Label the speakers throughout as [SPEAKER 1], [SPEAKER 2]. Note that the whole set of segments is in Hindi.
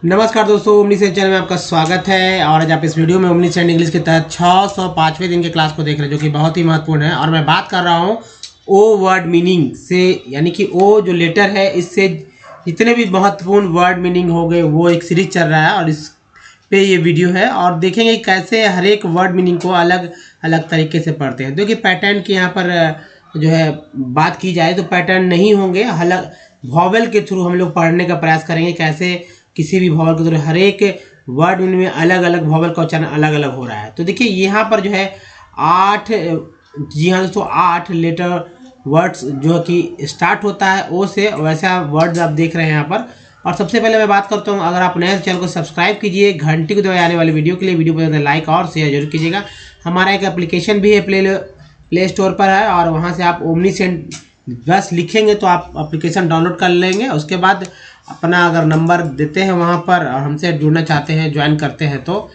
[SPEAKER 1] नमस्कार दोस्तों, ओमनी सेंड चैनल में आपका स्वागत है। और आज आप इस वीडियो में ओमनी सेंड इंग्लिश के तहत 605वें दिन के क्लास को देख रहे हैं, जो कि बहुत ही महत्वपूर्ण है। और मैं बात कर रहा हूँ ओ वर्ड मीनिंग से, यानी कि ओ जो लेटर है, इससे जितने भी महत्वपूर्ण वर्ड मीनिंग हो गए वो एक सीरीज चल रहा है और इस पे ये वीडियो है। और देखेंगे कैसे हर एक वर्ड मीनिंग को अलग अलग तरीके से पढ़ते हैं। देखिए पैटर्न की यहाँ पर जो है बात की जाए तो पैटर्न नहीं होंगे, अलग वॉवेल के थ्रू हम लोग पढ़ने का प्रयास करेंगे। कैसे किसी भी वॉवेल के थ्रू हर एक वर्ड में अलग अलग वॉवेल का उच्चारण अलग अलग हो रहा है। तो देखिए यहाँ पर जो है 8, जी हाँ दोस्तों, 8 लेटर वर्ड्स जो कि स्टार्ट होता है ओ से, वैसा वर्ड्स आप देख रहे हैं यहाँ पर। और सबसे पहले मैं बात करता हूँ, अगर आप नए चैनल को सब्सक्राइब कीजिए, घंटी को दबाए आने वाले वीडियो के लिए। वीडियो पसंद है लाइक और शेयर जरूर कीजिएगा। हमारा एक एप्लीकेशन भी है, प्ले स्टोर पर है, और वहाँ से आप ओमनी सेंड बस लिखेंगे तो आप एप्लीकेशन डाउनलोड कर लेंगे। उसके बाद अपना अगर नंबर देते हैं वहाँ पर और हमसे जुड़ना चाहते हैं, ज्वाइन करते हैं, तो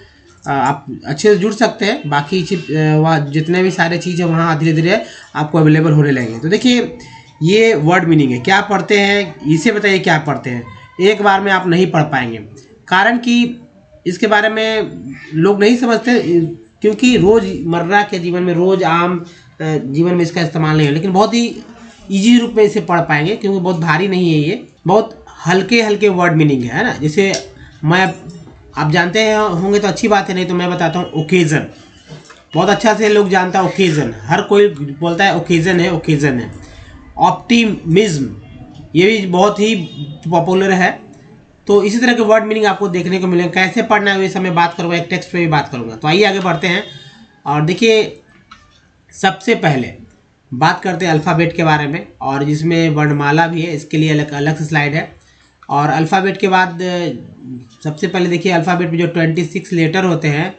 [SPEAKER 1] आप अच्छे से जुड़ सकते हैं। बाकी वहाँ जितने भी सारे चीज़ है वहाँ धीरे धीरे आपको अवेलेबल होने लगेंगे। तो देखिए ये वर्ड मीनिंग है, क्या पढ़ते हैं इसे बताइए, क्या पढ़ते हैं। एक बार में आप नहीं पढ़ पाएंगे, कारण कि इसके बारे में लोग नहीं समझते, क्योंकि रोज़मर्रा के जीवन में, रोज़ आम जीवन में इसका इस्तेमाल नहीं है। लेकिन बहुत ही ईजी रूप में इसे पढ़ पाएंगे, क्योंकि बहुत भारी नहीं है, ये बहुत हल्के हल्के वर्ड मीनिंग है ना। जैसे मैं, आप जानते हैं होंगे तो अच्छी बात है, नहीं तो मैं बताता हूँ। ओकेजन बहुत अच्छा से लोग जानता है, ओकेजन हर कोई बोलता है ओकेजन है, ओकेजन है। ऑप्टिमिज्म ये भी बहुत ही पॉपुलर है। तो इसी तरह के वर्ड मीनिंग आपको देखने को मिलेंगे। कैसे पढ़ना है ये सब मैं बात करूँगा, एक टेक्स्ट पे भी बात करूँगा। तो आइए आगे बढ़ते हैं। और देखिए सबसे पहले बात करते हैं अल्फ़ाबेट के बारे में, और जिसमें वर्णमाला भी है, इसके लिए अलग से स्लाइड है। और अल्फ़ाबेट के बाद सबसे पहले देखिए अल्फ़ाबेट में जो 26 लेटर होते हैं,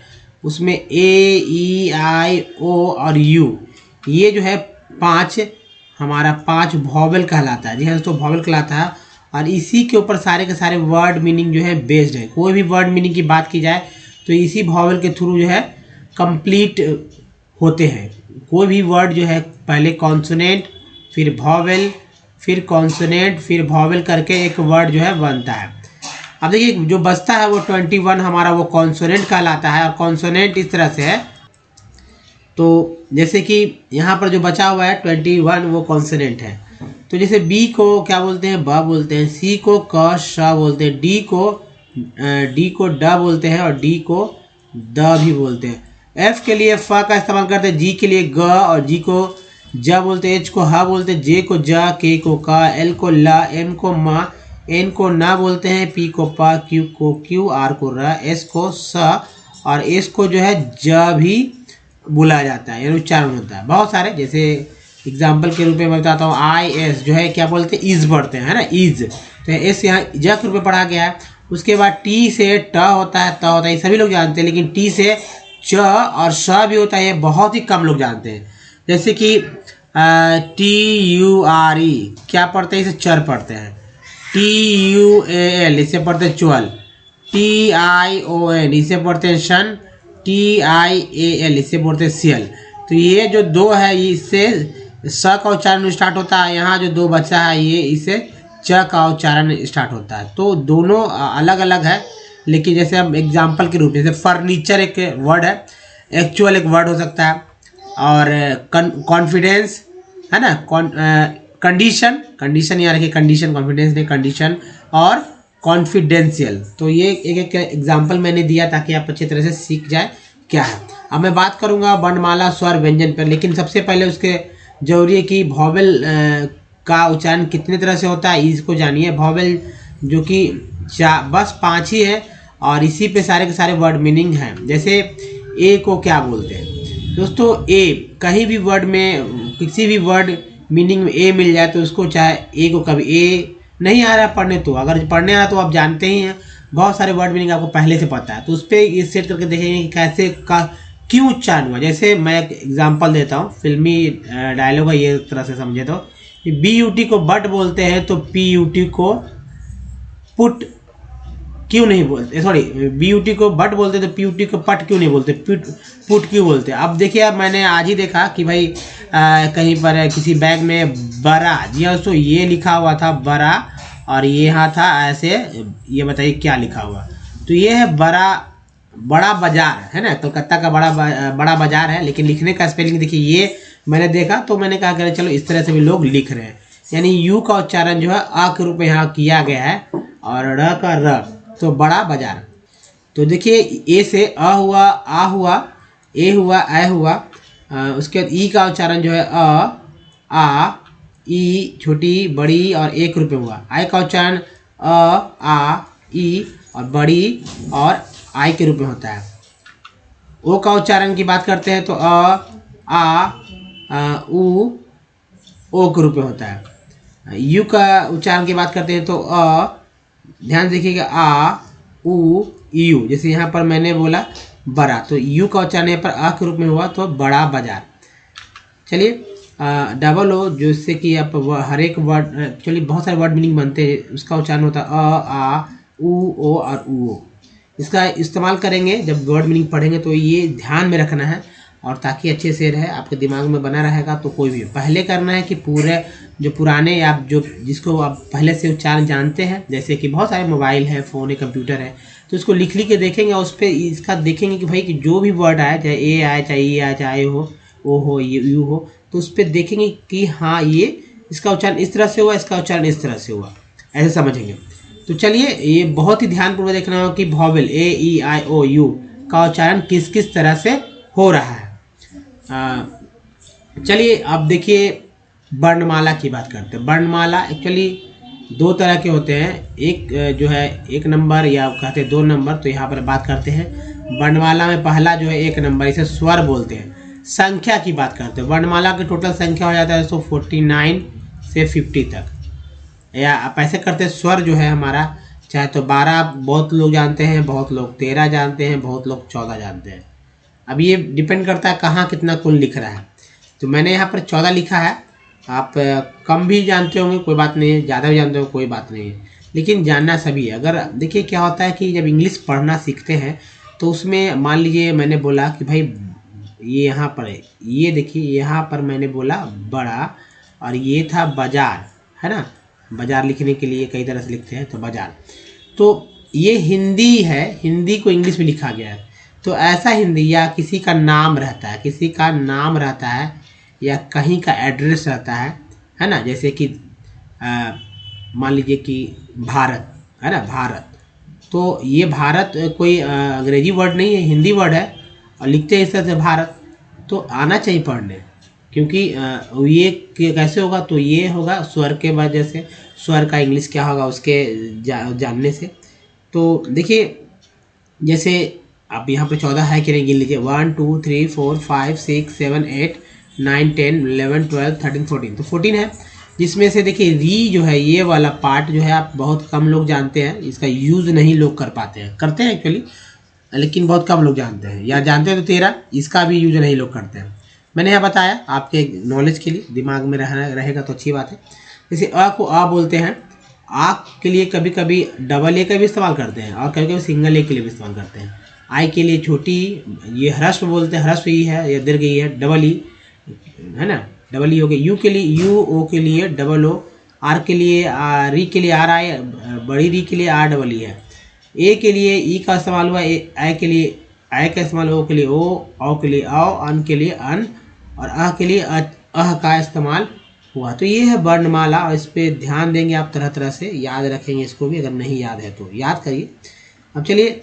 [SPEAKER 1] उसमें ए, ई, आई, ओ और यू, ये जो है 5 हमारा 5 वॉवेल कहलाता है। जी हाँ दोस्तों, वॉवेल कहलाता है। और इसी के ऊपर सारे के सारे वर्ड मीनिंग जो है बेस्ड है। कोई भी वर्ड मीनिंग की बात की जाए तो इसी वॉवेल के थ्रू जो है कंप्लीट होते हैं। कोई भी वर्ड जो है पहले कॉन्सोनेंट, फिर वॉवेल, फिर कॉन्सोनेंट, फिर वॉवेल करके एक वर्ड जो है बनता है। अब देखिए जो बचता है वो 21 हमारा वो कॉन्सोनेंट कहलाता है। और कॉन्सोनेंट इस तरह से है, तो जैसे कि यहाँ पर जो बचा हुआ है 21 वो कॉन्सोनेंट है। तो जैसे बी को क्या बोलते हैं, ब बोलते हैं। सी को क, श बोलते हैं। डी को ड बोलते हैं, और डी को द भी बोलते हैं। एफ के लिए फ का इस्तेमाल करते हैं। जी के लिए ग, और जी को ज बोलते हैं। एच को ह बोलते हैं। जे को ज, के को क, एल को ल, एम को म, एन को न बोलते हैं। पी को प, क्यू को क्यू, आर को र, एस को स, और एस को जो है ज भी बोला जाता है, यानी उच्चारण होता है। बहुत सारे, जैसे एग्जाम्पल के रूप में मैं बताता हूँ। आई एस जो है क्या बोलते हैं, इज पढ़ते हैं, है ना, इज। तो एस यहाँ ज के रूप में पढ़ा गया है। उसके बाद टी से ट होता है, त होता है, ये सभी लोग जानते हैं। लेकिन टी से च और श भी होता है, ये बहुत ही कम लोग जानते हैं। जैसे कि TURE क्या पढ़ते हैं, इसे चर पढ़ते हैं। TUAL इसे पढ़ते हैं च्वल। TION इसे पढ़ते हैं शन। TIAL इसे पढ़ते हैं सियल। तो ये जो दो है, इससे स का उच्चारण स्टार्ट होता है। यहाँ जो दो बचा है ये, इसे च का उच्चारण स्टार्ट होता है। तो दोनों अलग अलग है, लेकिन जैसे हम एग्जाम्पल के रूप में, जैसे फर्नीचर एक वर्ड है, एक्चुअल एक वर्ड हो सकता है। और कॉन्फिडेंस है ना, कंडीशन यहाँ रखिए, कंडीशन, कॉन्फिडेंस नहीं, कंडीशन। और कॉन्फिडेंशियल। तो ये एक एग्जाम्पल मैंने दिया ताकि आप अच्छी तरह से सीख जाए क्या है। अब मैं बात करूँगा वर्णमाला स्वर व्यंजन पर, लेकिन सबसे पहले उसके जरूरी है कि वॉवेल का उच्चारण कितने तरह से होता है इसको जानिए। वॉवेल जो कि बस 5 ही है, और इसी पे सारे के सारे वर्ड मीनिंग हैं। जैसे ए को क्या बोलते हैं दोस्तों, ए कहीं भी वर्ड में, किसी भी वर्ड मीनिंग में ए मिल जाए तो उसको, चाहे ए को कभी ए नहीं आ रहा है पढ़ने, तो अगर पढ़ने आ रहा तो आप जानते ही हैं, बहुत सारे वर्ड मीनिंग आपको पहले से पता है। तो उस पर ये सेट करके देखेंगे कि कैसे का क्यों उच्चारण हुआ। जैसे मैं एक एग्जाम्पल देता हूँ, फिल्मी डायलॉग है, ये तरह से समझे तो। BUT को बट बोलते हैं, तो PUT को पुट क्यों नहीं बोलते, सॉरी, BUT को बट बोलते तो PUT को पट क्यों नहीं बोलते, पुट क्यों बोलते। अब देखिए, अब मैंने आज ही देखा कि भाई कहीं पर किसी बैग में बरा, जी हाँ दोस्तों, ये लिखा हुआ था बरा, और ये यहाँ था ऐसे। ये बताइए क्या लिखा हुआ। तो ये है बड़ा बाजार, है ना, कलकत्ता का बड़ा बाजार है। लेकिन लिखने का स्पेलिंग देखिए, ये मैंने देखा तो मैंने कहा कि चलो इस तरह से भी लोग लिख रहे हैं, यानी यू का उच्चारण जो है अ के रूप में यहाँ किया गया है और र का र, तो बड़ा बाजार। तो देखिए ए से अ हुआ, आ हुआ, ए हुआ, ऐ हुआ, उसके बाद ई का उच्चारण जो है अ, आ, ई छोटी बड़ी और एक रूप में हुआ। आई का उच्चारण अ, आ, ई और बड़ी और आई के रूप में होता है। ओ का उच्चारण की बात करते हैं तो अ, आ, उ, ओ के रूप में होता है। यू का उच्चारण की बात करते हैं तो ध्यान देखिएगा, आ, उ, यू। जैसे यहाँ पर मैंने बोला बड़ा, तो यू का उच्चारण यहाँ पर अ के रूप में हुआ तो बड़ा बाजार। चलिए डबल ओ, जिससे कि आप हर एक वर्ड, एक्चुअली बहुत सारे वर्ड मीनिंग बनते हैं, उसका उच्चारण होता है अ, आ, उ, ओ और उ। इसका इस्तेमाल करेंगे जब वर्ड मीनिंग पढ़ेंगे, तो ये ध्यान में रखना है और ताकि अच्छे से रहे, आपके दिमाग में बना रहेगा। तो कोई भी पहले करना है कि पूरे जो पुराने आप जो जिसको आप पहले से उच्चारण जानते हैं, जैसे कि बहुत सारे मोबाइल है, फ़ोन है, कंप्यूटर है, तो इसको लिख के देखेंगे और उस पर इसका देखेंगे कि भाई कि जो भी वर्ड आए, चाहे ए आए, चाहे ई आए, चाहे हो, ओ हो, यू हो, तो उस पर देखेंगे कि हाँ ये इसका उच्चारण इस तरह से हुआ, इसका उच्चारण इस तरह से हुआ, ऐसे समझेंगे। तो चलिए ये बहुत ही ध्यानपूर्वक देखना हो कि vowel A, E, I, O, you का उच्चारण किस किस तरह से हो रहा है। चलिए अब देखिए वर्णमाला की बात करते हैं। वर्णमाला एक्चुअली दो तरह के होते हैं, एक जो है 1 नंबर या कहते हैं 2 नंबर। तो यहाँ पर बात करते हैं वर्णमाला में पहला जो है 1 नंबर, इसे स्वर बोलते हैं। संख्या की बात करते हैं, वर्णमाला की टोटल संख्या हो जाता है 49 से 50 तक। या आप ऐसे करते हैं, स्वर जो है हमारा चाहे तो 12 बहुत लोग जानते हैं, बहुत लोग 13 जानते हैं, बहुत लोग 14 जानते हैं। अब ये डिपेंड करता है कहाँ कितना कुल लिख रहा है। तो मैंने यहाँ पर 14 लिखा है, आप कम भी जानते होंगे कोई बात नहीं है, ज़्यादा भी जानते हो कोई बात नहीं है, लेकिन जानना सभी है। अगर देखिए क्या होता है कि जब इंग्लिश पढ़ना सीखते हैं तो उसमें मान लीजिए मैंने बोला कि भाई ये यहाँ पर है, ये देखिए यहाँ पर मैंने बोला बड़ा और ये था बाजार, है ना। बाजार लिखने के लिए कई तरह से लिखते हैं, तो बाजार। तो ये हिंदी है, हिंदी को इंग्लिश में लिखा गया है। तो ऐसा हिंदी या किसी का नाम रहता है, किसी का नाम रहता है या कहीं का एड्रेस रहता है ना। जैसे कि मान लीजिए कि भारत है ना, भारत। तो ये भारत कोई अंग्रेजी वर्ड नहीं है, हिंदी वर्ड है और लिखते हैं इस तरह से भारत। तो आना चाहिए पढ़ने, क्योंकि ये कैसे होगा, तो ये होगा स्वर के वजह से। स्वर का इंग्लिश क्या होगा उसके जानने से। तो देखिए जैसे अब यहाँ पे 14 है कि नहीं, गिन लीजिए 1 2 3 4 5 6 7 8 9 10 11 12 13 14। तो 14 है, जिसमें से देखिए री जो है, ये वाला पार्ट जो है आप बहुत कम लोग जानते हैं, इसका यूज़ नहीं लोग कर पाते हैं, करते हैं एक्चुअली लेकिन बहुत कम लोग जानते हैं, या जानते हैं तो 13, इसका भी यूज नहीं लोग करते हैं। मैंने यहाँ बताया आपके नॉलेज के लिए, दिमाग में रहेगा तो अच्छी बात है। जैसे अ को अ बोलते हैं, आ के लिए कभी कभी डबल ए का भी इस्तेमाल करते हैं और कभी कभी सिंगल ए के लिए भी इस्तेमाल करते हैं। आई के लिए छोटी, ये ह्रस्व बोलते हैं, ह्रस्व ई है या दीर्घ ई है, डबल ई है ना, डबल ई हो गया। यू के लिए यू, ओ के लिए डबल ओ, आर के लिए री के लिए आर आई, बड़ी री के लिए आर डबल ई है। ए के लिए ई का इस्तेमाल हुआ, आई के लिए आई का इस्तेमाल, ओ के लिए ओ के लिए औ, अन के लिए अन और अ के लिए अह का इस्तेमाल हुआ। तो ये है वर्णमाला और इस पर ध्यान देंगे आप, तरह तरह से याद रखेंगे इसको भी, अगर नहीं याद है तो याद करिए। अब चलिए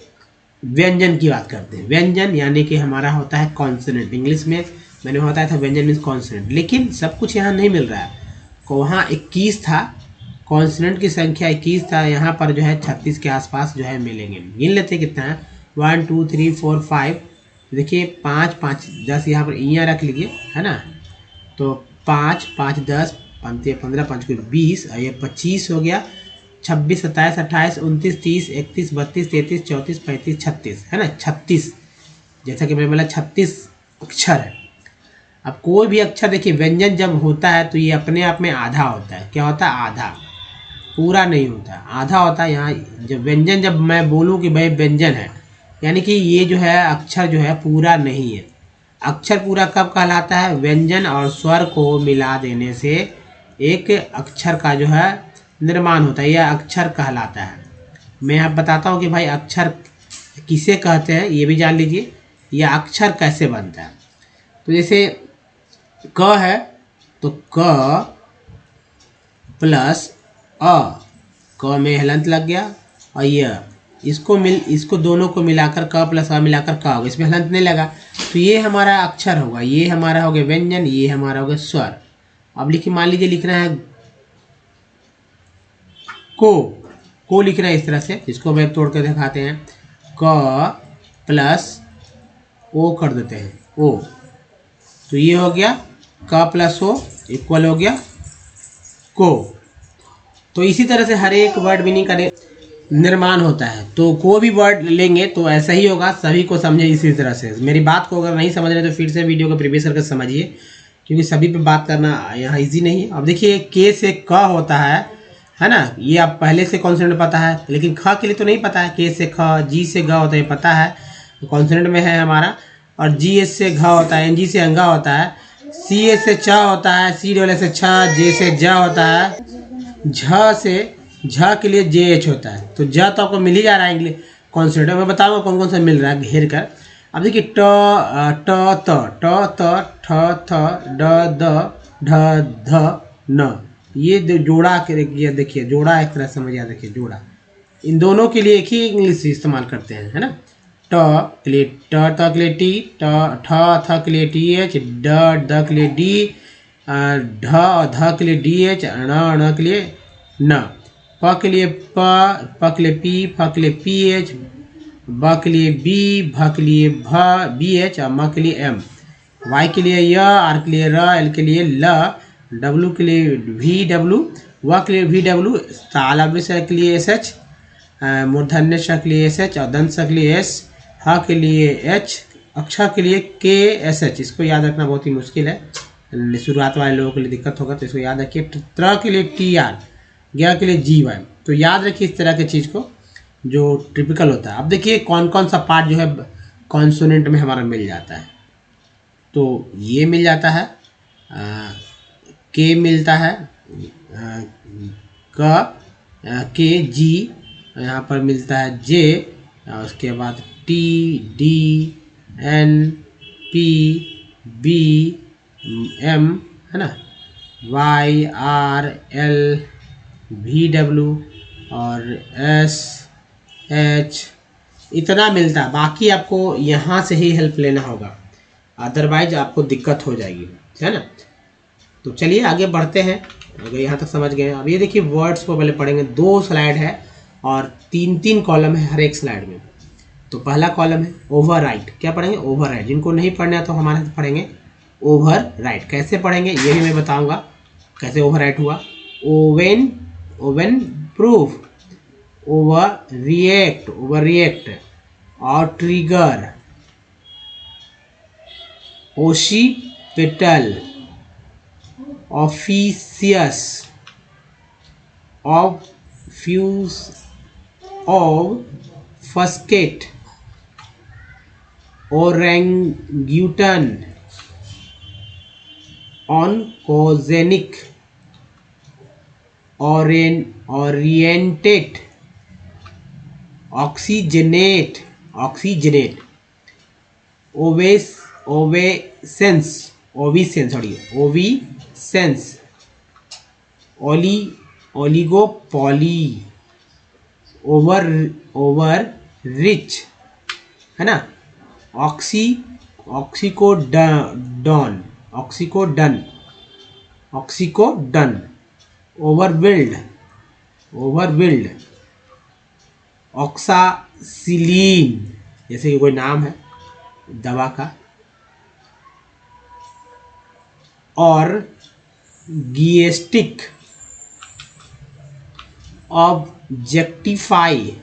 [SPEAKER 1] व्यंजन की बात करते हैं। व्यंजन यानी कि हमारा होता है कॉन्सोनेंट, इंग्लिश में मैंने बताया था व्यंजन मीन्स कॉन्सोनेंट, लेकिन सब कुछ यहाँ नहीं मिल रहा है। वहाँ 21 था, कॉन्सोनेंट की संख्या 21 था, यहाँ पर जो है 36 के आसपास जो है मिलेंगे। गिन लेते कितना है, 1 2 3 4 5, देखिए 5 5 10, यहाँ पर इयाँ रख लीजिए, है ना। तो 5 5 10 15 5 20, ये 25 हो गया, 26 27 28 29 30 31 32 33 34 35 36, है ना, 36। जैसा कि मैंने बोला 36 अक्षर है। अब कोई भी अक्षर देखिए, व्यंजन जब होता है तो ये अपने आप में आधा होता है। क्या होता है, आधा, पूरा नहीं होता, आधा होता है। यहाँ जब व्यंजन, जब मैं बोलूँ कि भाई व्यंजन है, यानी कि ये जो है अक्षर जो है पूरा नहीं है। अक्षर पूरा कब कहलाता है, व्यंजन और स्वर को मिला देने से एक अक्षर का जो है निर्माण होता है, यह अक्षर कहलाता है। मैं आप बताता हूँ कि भाई अक्षर किसे कहते हैं, ये भी जान लीजिए, यह अक्षर कैसे बनता है। तो जैसे क है तो क प्लस अ, क में हलंत लग गया, और यह इसको दोनों को मिलाकर क प्लस अ मिलाकर क होगा, इसमें हलंत नहीं लगा, तो ये हमारा अक्षर होगा, ये हमारा हो गया व्यंजन, ये हमारा हो गया स्वर। अब लिखिए, मान लीजिए लिखना है को लिखना है इस तरह से, इसको मैं तोड़ कर दिखाते हैं। क प्लस ओ कर देते हैं, ओ, तो ये हो गया क प्लस ओ इक्वल हो गया को। तो इसी तरह से हर एक वर्ड मीनिंग का निर्माण होता है। तो कोई भी वर्ड लेंगे तो ऐसा ही होगा, सभी को समझे इसी तरह से। मेरी बात को अगर नहीं समझ रहे तो फिर से वीडियो को प्रीवियस करके समझिए, क्योंकि सभी पे बात करना यहाँ इजी नहीं है। अब देखिए, के से क होता है ना, ये आप पहले से कॉन्सोनेंट पता है, लेकिन ख के लिए तो नहीं पता है। के से ख, जी से ग होता है पता है, कॉन्सोनेंट में है हमारा। और जी एस से घ होता है, एन जी से अंगा होता है, सी एस से च होता है, सी डबल से छ, जे से ज होता है, झ से झ के लिए जे एच होता है। तो ज तो आपको मिल ही जा रहा है इंग्लिश कॉन्सोनेंट, मैं बताऊंगा कौन कौन सा मिल रहा है घेर कर। अब देखिए ट त ठ थ ड द ढ ध न, ये जोड़ा के देखिए, जोड़ा एक तरह समझ आ, देखिए जोड़ा, इन दोनों के लिए एक ही इंग्लिश इस्तेमाल करते हैं, है ना। ट के लिए ट, त के लिए टी, ठ थ के लिए टी एच, ड के लिए डी, ढ ध के लिए डी एच, ण के लिए न, प के लिए प के लिए पी, फ के लिए पी एच, ब के लिए बी, भ के लिए भ बी एच, और म के लिए एम, वाई के लिए य, आर के लिए र, एल के लिए ल, डब्लू के लिए वी डब्लू, व के लिए वी डब्लू, तालव्य स के लिए एस एच, मूर्धन्य श के लिए एस एच, और दंत स के लिए एस, ह के लिए एच, अक्षर के लिए के एस एच। इसको याद रखना बहुत ही मुश्किल है, शुरुआत वाले लोगों के लिए दिक्कत होगा, तो इसको याद रखिए। त्र के लिए टी आर, ज्ञ के लिए जी वाई। तो याद रखिए इस तरह की चीज़ को जो टिपिकल होता है। अब देखिए कौन कौन सा पार्ट जो है कॉन्सोनेंट में हमारा मिल जाता है। तो ये मिल जाता है, के मिलता है, के जी, यहाँ पर मिलता है जे, और उसके बाद T D N P B M, है ना, Y R L V W और एस एच, इतना मिलता है। बाकी आपको यहाँ से ही हेल्प लेना होगा, अदरवाइज आपको दिक्कत हो जाएगी, है ना। तो चलिए आगे बढ़ते हैं, अगर यहाँ तक समझ गए। अब ये देखिए वर्ड्स को पहले पढ़ेंगे, 2 स्लाइड है और 3-3 कॉलम है हर एक स्लाइड में। तो पहला कॉलम है ओवर राइट, क्या पढ़ेंगे, ओवर राइट। जिनको नहीं पढ़ना है तो हमारे साथ पढ़ेंगे ओवर राइट। कैसे पढ़ेंगे ये भी मैं बताऊँगा, कैसे ओवर राइट हुआ। ओवन प्रूफ, ओवर रिएक्ट, और trigger, occipital, officious, obfuscate, orangutan, oncogenic, oriented, oxygenate, obeisance, oligopoly, overreach, है ना, ऑक्सीकोडन, ओवरबिल्ड, ऑक्सासिलीन, जैसे कि कोई नाम है दवा का, और गिएस्टिक, ऑब्जेक्टिफाई,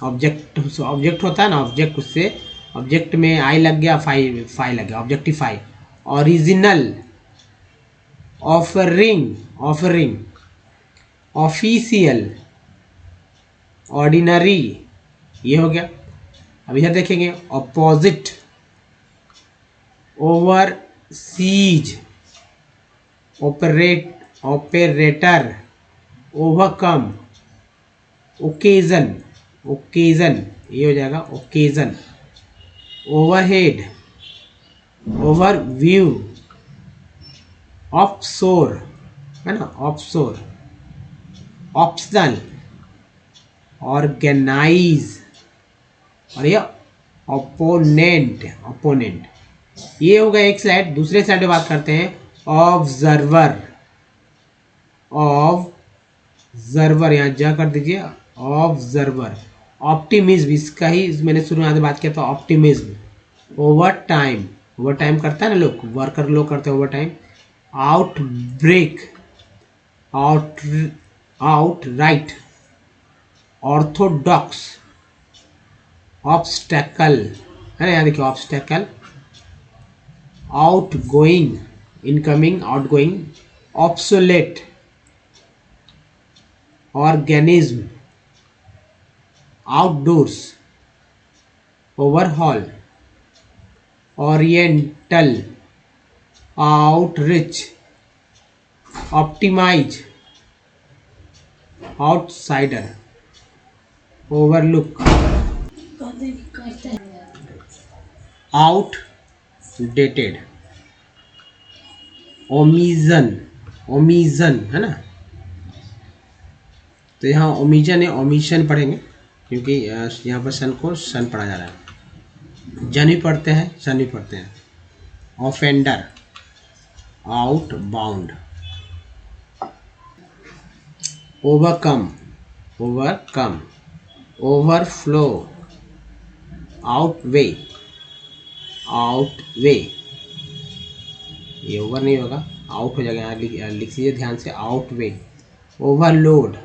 [SPEAKER 1] ऑब्जेक्ट होता है ना, ऑब्जेक्ट, उससे ऑब्जेक्ट में आई लग गया, फाई लग गया, objectify, original, offering, official, ordinary, ये हो गया। अब इधर देखेंगे opposite, overseas, operator, overcome, occasion, occasion ये हो जाएगा ओकेजन। ओवरहेड, ओवरव्यू, ऑफशोर है ना, ऑफशोर, ऑप्शनल, ऑर्गेनाइज, और ये ओपोनेंट, ओपोनेंट। ये हो गया एक स्लाइड। दूसरे स्लाइड में बात करते हैं ऑब्जर्वर, ऑब्जर्वर यहाँ जा कर दीजिए, ऑब्जर्वर। ऑप्टिमिज्म, इसका ही मैंने शुरू में बात किया था, optimism. Overtime, overtime करता है ना लोग, वर्कर लोग करते हैं overtime. Outbreak, out, outright, orthodox, obstacle है ना, यहाँ देखिए obstacle. Outgoing, incoming, outgoing. Obsolete, organism, outdoors, overhaul, oriental, outreach, optimize, outsider, overlook, outdated, omission, omission है ना। तो यहाँ ओमिजन है, ओमिशन पढ़ेंगे क्योंकि यहाँ पर सन को सन पढ़ा जा रहा है। जन भी पढ़ते हैं, सन भी पढ़ते हैं। Offender, out bound, overcome, overcome, overflow, outweigh, outweigh. ये ओवर नहीं होगा, आउट हो जाएगा, यहाँ लिख लीजिए ध्यान से, outweigh. Overload,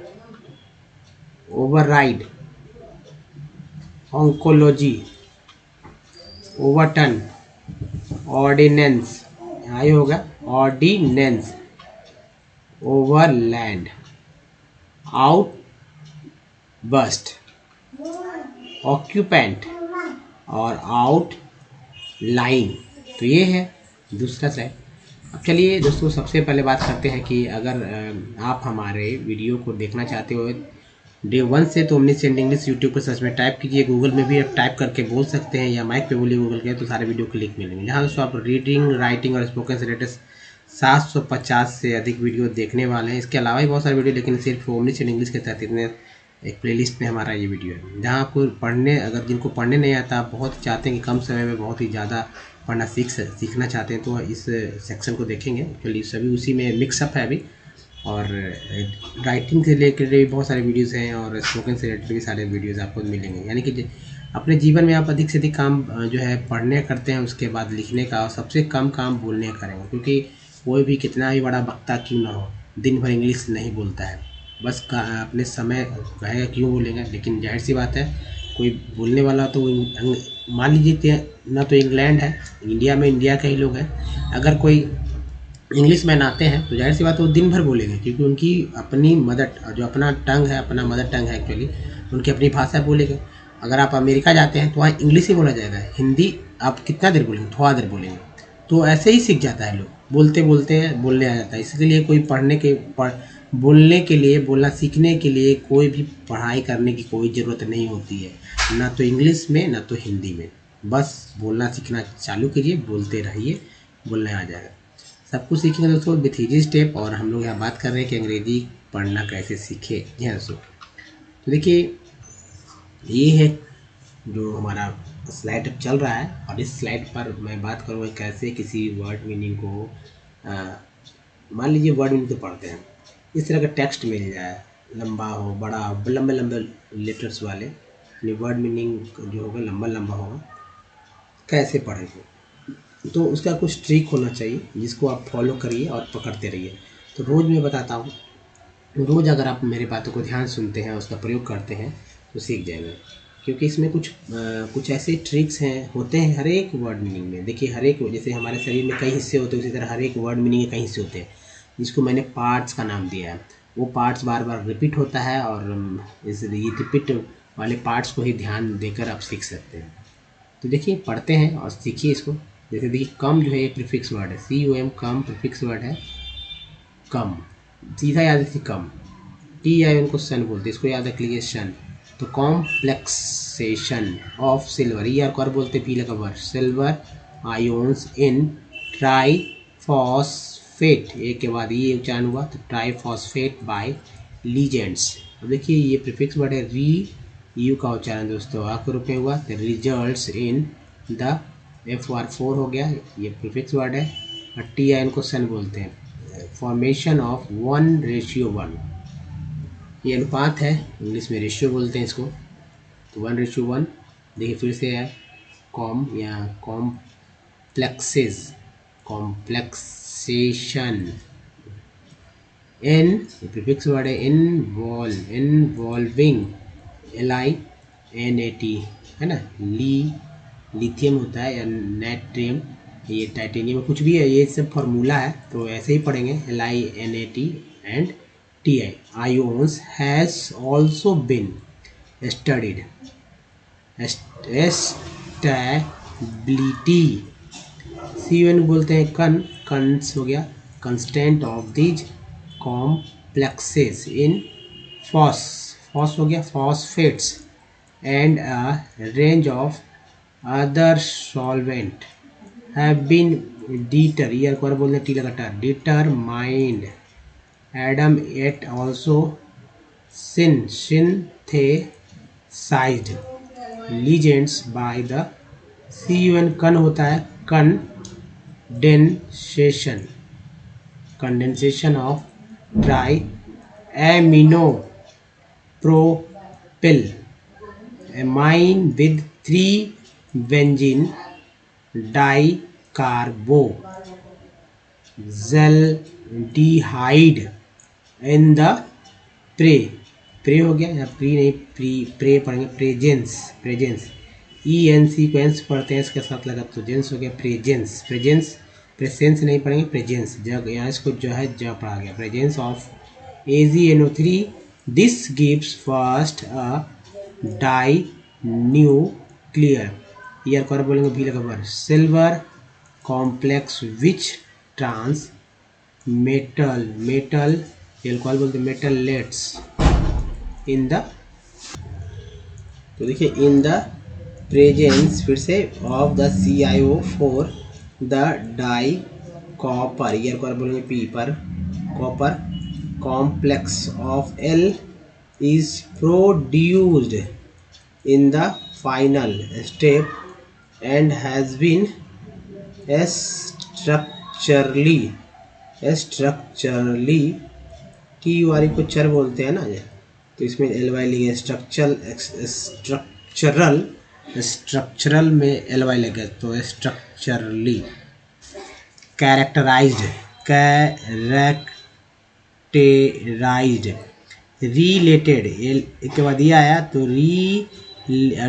[SPEAKER 1] override, oncology, overturn, ordinance, यहाँ ये होगा ordinance. Overland, outburst, occupant, और आउट लाइन। तो ये है दूसरा स्लाइड। अब चलिए दोस्तों, सबसे पहले बात करते हैं कि अगर आप हमारे वीडियो को देखना चाहते हो डे 1 से, तो ओमनीसेंट इंग्लिश यूट्यूब पर सर्च में टाइप कीजिए। गूगल में भी आप टाइप करके बोल सकते हैं या माइक पे बोलिए गूगल के, तो सारे वीडियो के लिंक मिलेंगे। जहाँ दोस्तों आप रीडिंग, राइटिंग और स्पोकन से रिलेटेड 750 से अधिक वीडियो देखने वाले हैं। इसके अलावा भी बहुत सारे वीडियो, लेकिन सिर्फ ओमनीसेंट इंग्लिश के तहत इतने एक प्लेलिस्ट में हमारा ये वीडियो है, जहाँ आपको पढ़ने, अगर जिनको पढ़ने नहीं आता, आप बहुत चाहते हैं कि कम समय में बहुत ही ज़्यादा पढ़ना सीखना चाहते हैं, तो इस सेक्शन को देखेंगे। एक्चुअली सभी उसी में मिक्सअप है अभी। और राइटिंग से रिलेटेड भी बहुत सारे वीडियोज़ हैं, और स्पोकन से रिलेटेड भी सारे वीडियोज़ आपको मिलेंगे। यानी कि अपने जीवन में आप अधिक से अधिक काम जो है पढ़ने करते हैं, उसके बाद लिखने का, और सबसे कम काम बोलने का करेंगे। क्योंकि कोई भी कितना भी बड़ा वक्ता क्यों ना हो, दिन भर इंग्लिश नहीं बोलता है, बस अपने समय कहेगा क्यों बोलेंगे। लेकिन जाहिर सी बात है, कोई बोलने वाला तो मान लीजिए ना, तो इंग्लैंड है, इंडिया में इंडिया के ही लोग हैं, अगर कोई इंग्लिश मैन आते हैं तो जाहिर सी बात है वो दिन भर बोलेंगे, क्योंकि उनकी अपनी मदर, जो अपना टंग है, अपना मदर टंग है एक्चुअली, उनकी अपनी भाषा बोलेंगे। अगर आप अमेरिका जाते हैं तो वहाँ इंग्लिश ही बोला जाएगा, हिंदी आप कितना देर बोलेंगे, थोड़ा देर बोलेंगे। तो ऐसे ही सीख जाता है लोग, बोलते बोलते बोलने आ जाता है। इसलिए कोई बोलने के लिए, बोलना सीखने के लिए कोई भी पढ़ाई करने की कोई ज़रूरत नहीं होती है, ना तो इंग्लिश में ना तो हिंदी में। बस बोलना सीखना चालू कीजिए, बोलते रहिए, बोलने आ जाएगा। सब कुछ सीखेंगे दोस्तों विथ ईजी स्टेप। और हम लोग यहाँ बात कर रहे हैं कि अंग्रेजी पढ़ना कैसे सीखे। जी हाँ दोस्तों, तो देखिए ये है जो हमारा स्लाइड अब चल रहा है, और इस स्लाइड पर मैं बात करूँगा कैसे किसी वर्ड मीनिंग को, मान लीजिए वर्ड मीनिंग तो पढ़ते हैं, इस तरह का टेक्स्ट मिल जाए, लंबा हो, बड़ा हो, लंबे लंबे लेटर्स वाले, यानी वर्ड मीनिंग जो होगा लंबा लंबा होगा, कैसे पढ़ेंगे। तो उसका कुछ ट्रिक होना चाहिए जिसको आप फॉलो करिए और पकड़ते रहिए। तो रोज़ मैं बताता हूँ, रोज़ अगर आप मेरी बातों को ध्यान सुनते हैं, उसका प्रयोग करते हैं, तो सीख जाएंगे। क्योंकि इसमें कुछ ऐसे ट्रिक्स हैं, होते हैं हर एक वर्ड मीनिंग में। देखिए हर एक, जैसे हमारे शरीर में कई हिस्से होते हैं, उसी तरह हर एक वर्ड मीनिंग के कई हिस्से होते हैं, जिसको मैंने पार्ट्स का नाम दिया है। वो पार्ट्स बार बार रिपीट होता है, और इस ये रिपीट वाले पार्ट्स को ही ध्यान देकर आप सीख सकते हैं। तो देखिए पढ़ते हैं और सीखिए इसको। जैसे देखिए कम जो है ये प्रीफिक्स वर्ड है, CUM, कम प्रीफिक्स वर्ड है। कम सीधा याद रखिए, कम। टी आई उनको सन बोलते हैं, इसको याद रख लीजिए सन। तो कॉम्प्लेक्सेशन ऑफ सिल्वर, ये और बोलते हैं पीले का वर्ड, सिल्वर आयोन्स इन ट्राईफॉस्फेट, एक के बाद ये उच्चारण हुआ तो ट्राईफॉस्फेट बाय लीजेंड्स। अब देखिए ये प्रीफिक्स वर्ड है री, यू का उच्चारण दोस्तों आ के रूप में हुआ तो रिजल्ट्स इन द, FR4 हो गया, ये प्रीफिक्स वर्ड है। और टी आई इनको सन बोलते हैं, फॉर्मेशन ऑफ 1:1, ये अनुपात है, इंग्लिश में रेशियो बोलते हैं इसको। तो 1:1, देखिए फिर से है कॉम या कॉम्प्लेक्सेशन, एन प्रीफिक्स वर्ड है इन्वॉल्विंग, LINAT है ना, लिथियम होता है या नाइट्रियम, ये टाइटेनियम कुछ भी है, ये सब फार्मूला है तो ऐसे ही पढ़ेंगे, LINAT and TI ions has also been studied stability, CN बोलते हैं कंस हो गया, constant of these complexes in फॉस हो गया phosphates and a range of other solvent have been year को बोलते हैं टी लगातार determined Adam et also synthesized ligands by the CUN कन होता है condensation of tri amino propyl amine with 3 benzene dicarboxaldehyde in the प्रे हो गया या प्री नहीं प्रे पढ़ेंगे, प्रेजेंस ENC को एंस पढ़ते हैं इसके साथ लगा तो जेंस हो गया, प्रेजेंस नहीं पढ़ेंगे, प्रेजेंस जग, यहाँ इसको जो है ज पढ़ा गया, presence of AgNO3, this gives first a dinuclear, ईयर को बोलेंगे भी लगा word, silver complex which trans metal alcohol बोलते मेटलेट्स इन द, तो देखिए इन द प्रेजेंस फिर से of the CiO4 the dicopper, ईयर को बोलेंगे पी पर, copper complex of L is produced in the final step and has been structurally TURE को चर बोलते हैं ना, तो इसमें LY लिखे, स्ट्रक्चरल में LY लगे तो स्ट्रक्चरली कैरेक्टराइज्ड रिलेटेड, के बाद ये आया तो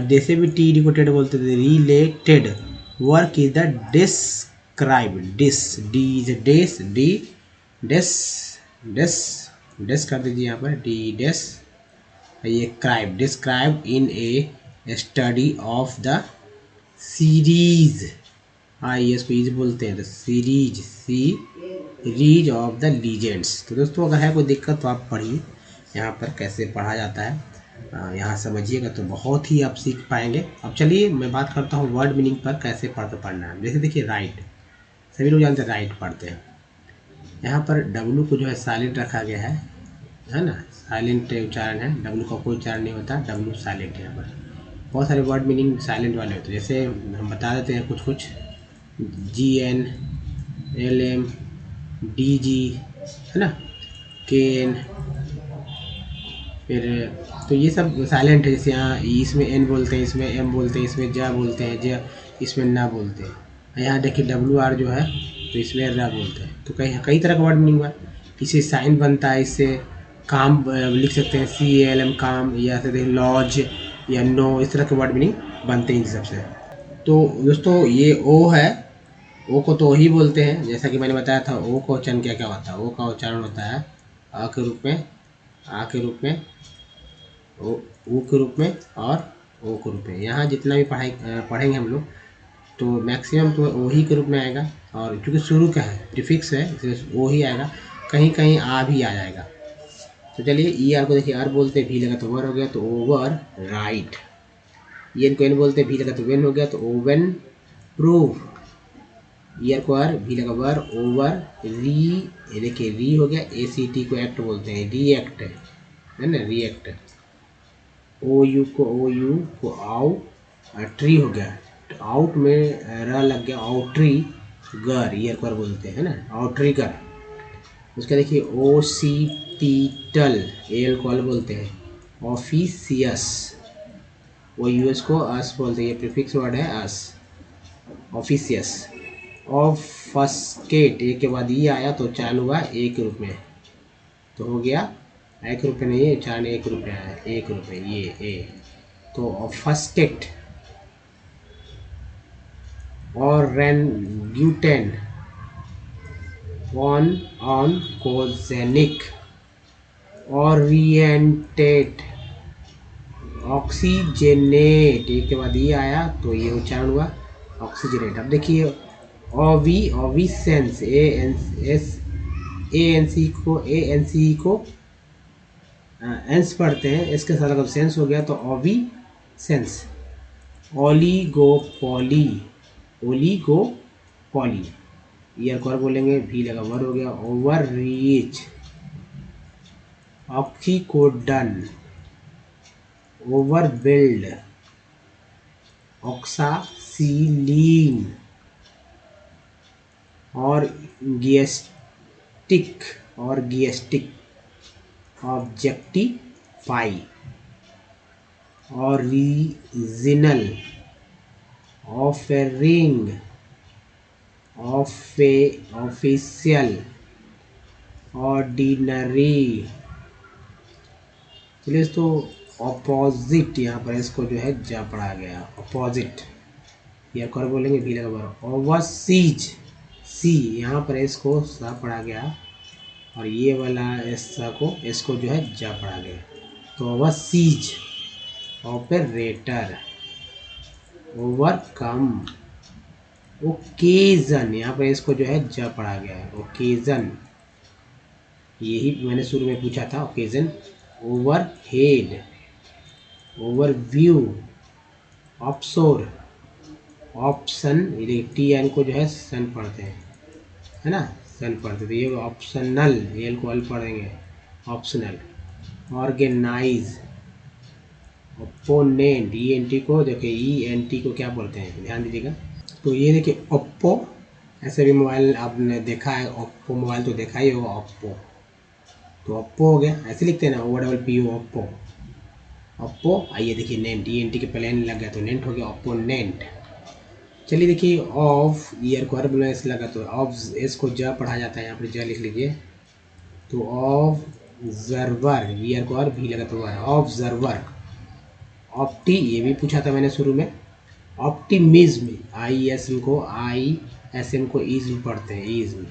[SPEAKER 1] जैसे भी टी डिकोटेड बोलते थे, related work is the describe, डेस कर दीजिए यहाँ पर ये describe in a study of the series, इसको इज बोलते हैं, तो सीरीज ऑफ द लीजेंड्स। तो दोस्तों अगर है कोई दिक्कत तो आप पढ़िए, यहाँ पर कैसे पढ़ा जाता है यहाँ समझिएगा तो बहुत ही आप सीख पाएंगे। अब चलिए मैं बात करता हूँ वर्ड मीनिंग पर कैसे पढ़ना है। जैसे देखिए राइट, सभी लोग जानते हैं राइट पढ़ते हैं, यहाँ पर W को जो है साइलेंट रखा गया है ना, साइलेंट उच्चारण है, W का कोई उच्चारण नहीं होता, W साइलेंट है। यहाँ पर बहुत सारे वर्ड मीनिंग साइलेंट वाले होते हैं, जैसे हम बता देते हैं कुछ GN LM DG है ना, KN, फिर तो ये सब साइलेंट है। जैसे यहाँ इसमें N बोलते हैं, इसमें M बोलते हैं, इसमें ज बोलते हैं, इसमें ना बोलते हैं। यहाँ देखिए WR जो है तो इसमें र बोलते हैं। तो कई तरह का वर्ड मीनिंग हुआ, इससे साइन बनता है, इससे काम लिख सकते हैं CALM काम, या फिर लॉज या नो, इस तरह के वर्ड मीनिंग बनते हैं इन सबसे। तो दोस्तों ये ओ है, ओ को तो ओ ही बोलते हैं, जैसा कि मैंने बताया था। ओ का उच्चारण क्या होता है, ओ का उच्चारण होता है अ के रूप में, आ के रूप में, ओ के रूप में और ओ के रूप में। यहाँ जितना भी पढ़ेंगे हम लोग तो मैक्सिमम तो ओ ही के रूप में आएगा, और क्योंकि शुरू का है प्रीफिक्स है इसलिए ओ ही आएगा, कहीं कहीं आ भी आ जाएगा। तो चलिए ई आर को देखिए आर बोलते हैं, भी लगा तो वर हो गया तो ओवर राइट। एन को एन बोलते हैं, भी लगा तो वेन हो गया तो ओवन प्रूव। ईयर को आर, भी लगा वर, ओवर री, ये देखिए री हो गया। ए सी टी को एक्ट बोलते हैं, रिएक्ट है ना, रिएक्ट। ओ यू को आउ, ट्री हो गया, आउट में र लग गया, आउट्री गर, ईयर को आर बोलते हैं ना, आउट्रिगर। उसका देखिए ओ सी टी टल, एल को एल बोलते हैं, ऑफिसियस। वो यूएस को अस बोलते हैं, ये प्रीफिक्स वर्ड है अस, ऑफिसियस। ऑफस्केट, ए के बाद ये आया तो उच्चारण हुआ एक रूप में, तो हो गया एक रुपये नहीं है, उच्चारण एक रुपये आया, एक रुपये ये ए, तो ऑफस्केट। और रेंग्यूटेन, ऑन कोजेनिक, ओरिएंटेड, ऑक्सीजनेट, एक के बाद ये आया तो ये उच्चारण हुआ ऑक्सीजनेट। अब देखिए ओविसेंस, ए एन सी को एंस पढ़ते हैं, इसके साथ अगर सेंस हो गया तो ओवी सेंस। ओलिगोपॉली, ईयर को बोलेंगे, भी लगा वर हो गया, ओवर रीच। ऑक्सीकोडन, ओवरबिल्ड, ऑक्सासिलीन, और गियस्टिक, objectify, original, offering, official, ordinary. चलिए तो ऑपोजिट, यहाँ पर इसको जो है जा पढ़ा गया, ऑपोजिट। या कर बोलेंगे, भी लगा बार, ओवरसीज, सी यहाँ पर इसको सा पढ़ा गया, और ये वाला ऐसा को इसको जो है जा पढ़ा गया, तो ओवरसीज। ऑपरेटर, ओवरकम, ओकेजन, यहाँ पर इसको जो है जा पढ़ा गया है, ओकेजन, यही मैंने शुरू में पूछा था, occasion. Overhead, overview, offshore, option, ये टी एन को जो है सन पढ़ते हैं, है ना, सन पढ़ते थे, ये ऑप्शनल, एल को एल पढ़ेंगे, optional. Organize, opponent, E N T को देखिए, ई एन टी को क्या बोलते हैं, ध्यान दीजिएगा। तो ये देखिए ओप्पो, ऐसे भी मोबाइल आपने देखा है, ओप्पो मोबाइल तो देखा ही होगा, ओप्पो, तो ओप्पो हो गया, ऐसे लिखते हैं ना, OPPO, ओप्पो, ओप्पो। आइए देखिए नेंट, ई एन टी के पहले एन लग गया तो नेंट हो गया, ओपोनेंट। चलिए देखिए ऑफ, ईयर को हर ऐसे लगा तो ऑफ, इसको ज पढ़ा जाता है, यहाँ पर ज लिख लीजिए, तो ऑब्जर्वर, ईयर को हर भी लगा तो ऑब्जर्वर। ऑप्टी, ये भी पूछा था मैंने शुरू में, ऑप्टिमिज्म, ISM को इज्म पढ़ते हैं, इज्म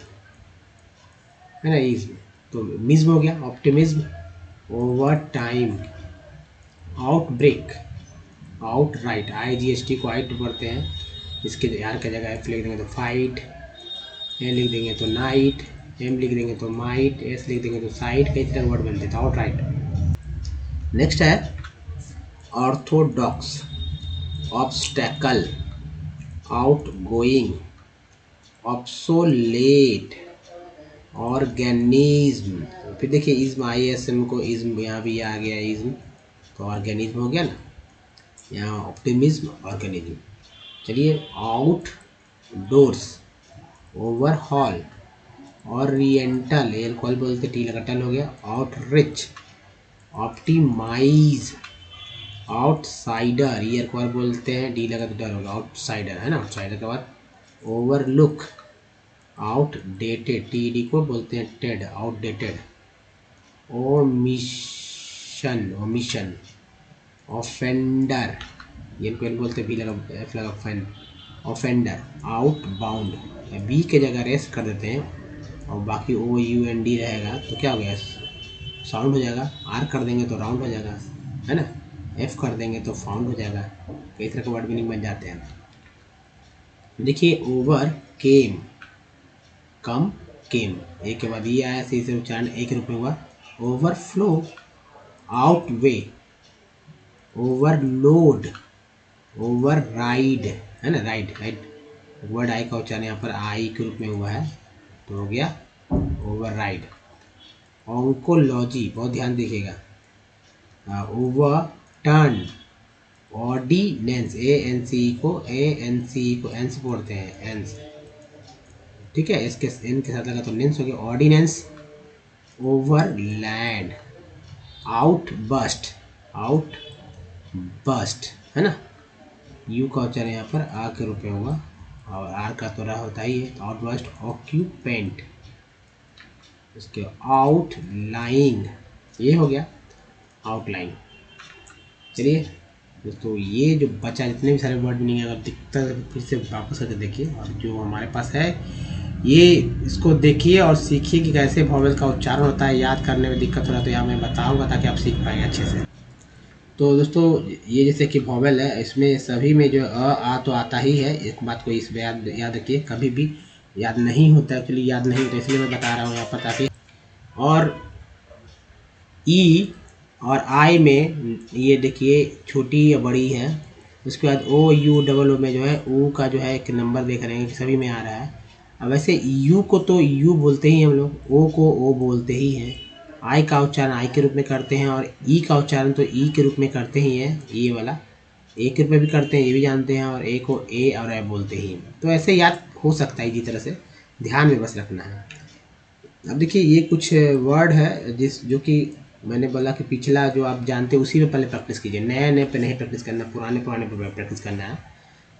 [SPEAKER 1] है ना, इज्म, तो मिज्म हो गया, optimism. Over time, outbreak, outright, IGST को आइट पढ़ते हैं, इसके यार की जगह एफ लिख देंगे तो फाइट, एन लिख देंगे तो नाइट, एम लिख देंगे तो माइट, एस लिख देंगे तो साइट, कई तरह वर्ड बनते थे, आउटराइट। नेक्स्ट है Orthodox, obstacle, outgoing, obsolete, organism. फिर देखिए इज्म, ISM को इज्म, यहाँ भी आ गया इज्म, तो ऑर्गेनिज्म हो गया ना, यहाँ ऑप्टिमिज्म, ऑर्गेनिज्म। चलिए outdoors, overhaul, oriental, L call बोलते, टी लगा टल हो गया, आउटरिच, ऑप्टिमाइज, आउटसाइडर, ईयर को बोलते हैं, डी लगा तो डर होगा, आउटसाइडर है ना, आउटसाइडर के बाद ओवरलुक, आउटडेटेड, TD को बोलते हैं टेड, आउटडेटेड। ओमिशन, ऑफेंडर, ये को बोलते हैं, भी लगा एफ लगा फैन, ऑफेंडर। आउटबाउंड, बी के जगह रेस्ट कर देते हैं और बाकी OUND रहेगा तो क्या हो गया, साउंड हो जाएगा, आर कर देंगे तो राउंड हो जाएगा, है ना, एफ कर देंगे तो फाउंड हो जाएगा, कई तरह के वर्ड मीनिंग बन जाते हैं। देखिए ओवर केम, कम केम, एक के बाद ये आया, सही से उच्चारण एक रूप में हुआ, ओवरफ्लो, आउटवे, ओवरलोड, ओवरराइड, है ना, राइड राइड वर्ड आई का उच्चारण यहाँ पर आई के रूप में हुआ है तो हो गया ओवरराइड। ऑन्कोलॉजी, बहुत ध्यान दीजिएगा, ओवरटर्न, ऑर्डिनेंस, एएनसी को एन से पढ़ते हैं, एंस, ठीक है, इसके एन के साथ लगा तो नेंस हो गया, ऑर्डिनेंस, ओवरलैंड, आउटबस्ट, आउटबस्ट, है ना, यू का उच्चारण यहाँ पर आ के रूप में हुआ और आर का तो रहा होता ही है, आउटबस्ट, ऑक्यूपेंट, इसके आउटलाइन, ये हो गया आउटलाइन। चलिए दोस्तों, ये जो बचा जितने भी सारे वर्ड मीनिंग है, अगर दिखता है फिर से वापस करके देखिए, और जो हमारे पास है ये इसको देखिए और सीखिए कि कैसे वॉवेल का उच्चारण होता है। याद करने में दिक्कत हो रहा है तो यहाँ मैं बताऊँगा ताकि आप सीख पाएंगे अच्छे से। तो दोस्तों, ये जैसे कि वॉवेल है, इसमें सभी में जो आ तो आता ही है, एक बात को इसमें याद रखिए, कभी भी याद नहीं होता, एक्चुअली याद नहीं होता, इसलिए मैं बता रहा हूँ यहाँ पर ताकि। और ई और आई में ये देखिए छोटी या बड़ी है, उसके बाद ओ यू डबल ओ में जो है ओ का जो है एक नंबर देख रहे हैं कि सभी में आ रहा है। अब वैसे यू को तो यू बोलते ही हम लोग, ओ को ओ बोलते ही हैं, आई का उच्चारण आई के रूप में करते हैं और ई का उच्चारण तो ई के रूप में करते ही हैं, ये वाला ए के रूप में भी करते हैं, ये भी जानते हैं, और ए को ए और ए बोलते ही हैं। तो ऐसे याद हो सकता है इसी तरह से, ध्यान में बस रखना है। अब देखिए ये कुछ वर्ड है जो कि मैंने बोला कि पिछला जो आप जानते हैं उसी पे पहले प्रैक्टिस कीजिए, नए नए पे नहीं प्रैक्टिस करना, पुराने पे प्रैक्टिस करना है।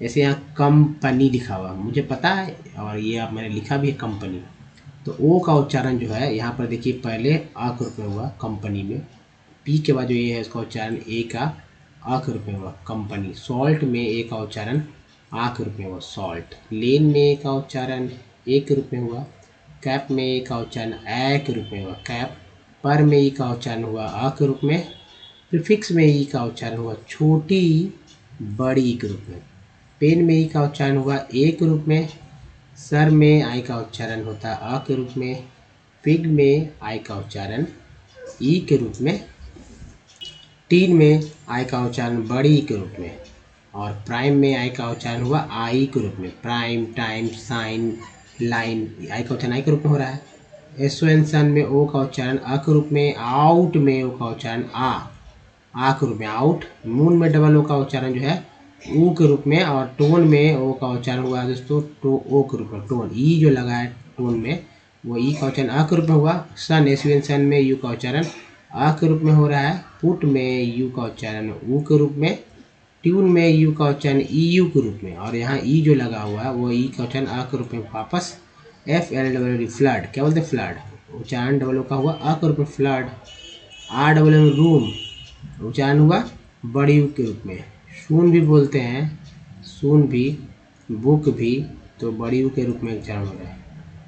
[SPEAKER 1] जैसे यहाँ कंपनी लिखा हुआ मुझे पता है, और ये आप मैंने लिखा भी है कंपनी, तो ओ का उच्चारण जो है यहाँ पर देखिए पहले आ के रूप में हुआ कंपनी में, पी के बाद जो ये है उसका उच्चारण ए का आ के रूप में हुआ कंपनी। सॉल्ट में ए का उच्चारण आ के रूप में हुआ सॉल्ट। लेन में ए का उच्चारण ए के रूप में हुआ। कैप में ए का उच्चारण ए के रूप में हुआ कैप। पर में ई का उच्चारण हुआ आ के रूप में। प्रीफिक्स में ई का उच्चारण हुआ छोटी बड़ी के रूप में। पेन में ई का उच्चारण हुआ ए के रूप में। सर में आई का उच्चारण होता आ के रूप में। पिग में आई का उच्चारण ई के रूप में। टीन में आई का उच्चारण बड़ी के रूप में। और प्राइम में आई का उच्चारण हुआ आई के रूप में। प्राइम, टाइम, साइन, लाइन, आई का उच्चारण आई के रूप में हो रहा है। एसोएंसन में ओ का उच्चारण अ के रूप में। आउट में ओ का उच्चारण आ के रूप में आउट। मून में डबल ओ का उच्चारण जो है ऊ के रूप में। और टोन में ओ का उच्चारण हुआ दोस्तों ओ के रूप में। टोन ई जो लगा है टोन में वो ई का उच्चारण आ के रूप में हुआ। सन, एसोएंसन में यू का उच्चारण आ के रूप में हो रहा है। पुट में यू का उच्चारण ऊ के रूप में। ट्यून में यू का उच्चारण ई यू के रूप में। और यहाँ ई जो लगा हुआ है वो ई का उच्चारण आ के रूप में वापस। F L double D flood, क्या बोलते हैं फ्लड, उच्चारण डबल ओ का हुआ आ के रूप में flood. R double M room, उच्चारण हुआ बड़ी यू के रूप में। सून भी बोलते हैं, सून भी। बुक भी तो बड़ी यू के रूप में उच्चारण हो रहा है।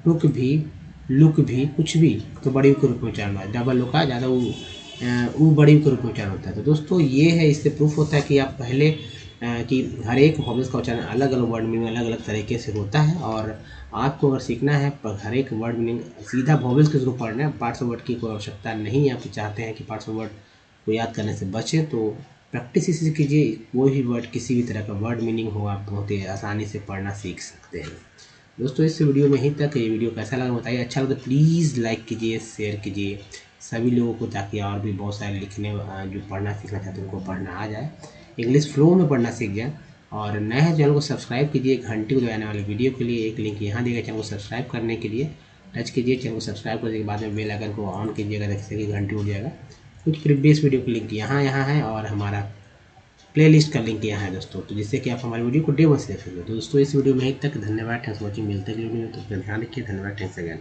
[SPEAKER 1] टुक भी, लुक भी, कुछ भी तो बड़ी यू के रूप में उच्चारण हुआ है। डबल ओ का ज़्यादा ऊ बड़ी यू के रूप में उच्चारण होता है। तो दोस्तों ये है, इससे प्रूफ होता है कि आप पहले कि हर एक वॉवेल्स का उच्चारण अलग अलग वर्ड मीनिंग अलग अलग तरीके से होता है। और आपको अगर सीखना है पर हर एक वर्ड मीनिंग सीधा वॉवेल्स के थ्रू पढ़ना है, पार्ट्स ऑफ वर्ड की कोई आवश्यकता नहीं है। आप चाहते हैं कि पार्ट्स ऑफ वर्ड को याद करने से बचें तो प्रैक्टिस इसी से कीजिए। कोई भी वर्ड, किसी भी तरह का वर्ड मीनिंग हो, आप बहुत ही आसानी से पढ़ना सीख सकते हैं। दोस्तों इस वीडियो में ही तक। ये वीडियो कैसा लगा बताइए। अच्छा लगा तो प्लीज़ लाइक कीजिए, शेयर कीजिए सभी लोगों को, ताकि और भी बहुत सारे लिखने जो पढ़ना सीखना चाहते हैं उनको पढ़ना आ जाए, इंग्लिश फ्लो में पढ़ना सीख जाए। और नए हैं चैनल को सब्सक्राइब कीजिए, घंटी को दबाने वाले वीडियो के लिए एक लिंक यहाँ दिएगा, चैनल को सब्सक्राइब करने के लिए टच कीजिए। चैनल को सब्सक्राइब करने के बाद में बेल आइकन को ऑन कीजिएगा, जैसे कि घंटी उड़ जाएगा। कुछ प्रीवियस वीडियो का लिंक यहाँ है और हमारा प्लेलिस्ट का लिंक यहाँ है दोस्तों, तो जिससे कि आप हमारी वीडियो को डे वन से देख सकते हो। तो दोस्तों इस वीडियो में ही तक, धन्यवाद, थैंक्स फॉर वॉचिंग। मिलते हैं वीडियो में, तो ध्यान रखिए। धन्यवाद, थैंक्स अगेन।